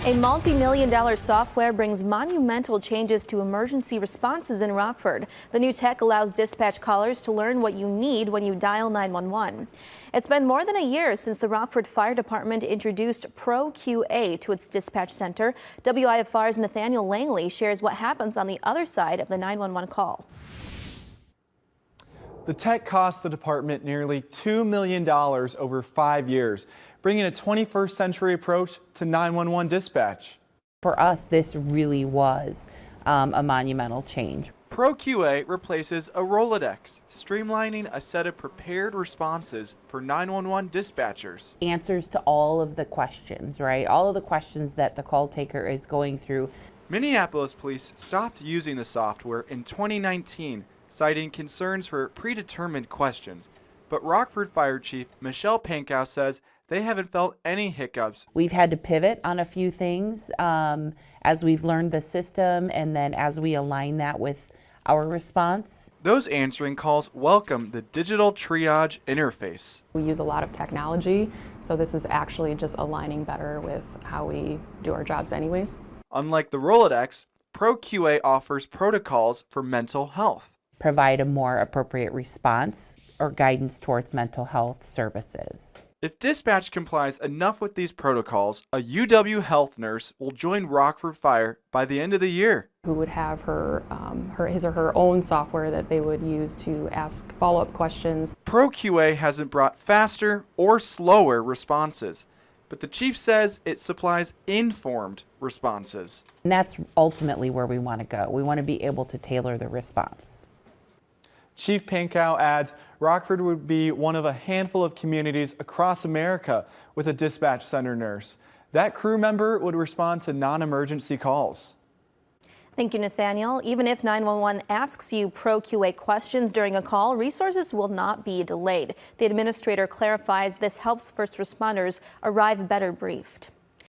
A multi-million-dollar software brings monumental changes to emergency responses in Rockford. The new tech allows dispatch callers to learn what you need when you dial 911. It's been more than a year since the Rockford Fire Department introduced Pro QA to its dispatch center. WIFR's Nathaniel Langley shares what happens on the other side of the 911 call. The tech cost the department nearly $2 million over 5 years, bringing a 21st century approach to 911 dispatch. For us, this really was a monumental change. Pro QA replaces a Rolodex, streamlining a set of prepared responses for 911 dispatchers. Answers to all of the questions, right? All of the questions that the call taker is going through. Minneapolis police stopped using the software in 2019, citing concerns for predetermined questions. But Rockford Fire Chief Michelle Pankow says they haven't felt any hiccups. We've had to pivot on a few things as we've learned the system and then as we align that with our response. Those answering calls welcome the digital triage interface. We use a lot of technology, so this is actually just aligning better with how we do our jobs anyways. Unlike the Rolodex, Pro QA offers protocols for mental health. Provide a more appropriate response or guidance towards mental health services. If dispatch complies enough with these protocols, a UW health nurse will join Rockford Fire by the end of the year. Who would have his or her own software that they would use to ask follow-up questions. Pro QA hasn't brought faster or slower responses, but the chief says it supplies informed responses. And that's ultimately where we want to go. We want to be able to tailor the response. Chief Pankow adds Rockford would be one of a handful of communities across America with a dispatch center nurse. That crew member would respond to non-emergency calls. Thank you, Nathaniel. Even if 911 asks you Pro QA questions during a call, resources will not be delayed. The administrator clarifies this helps first responders arrive better briefed.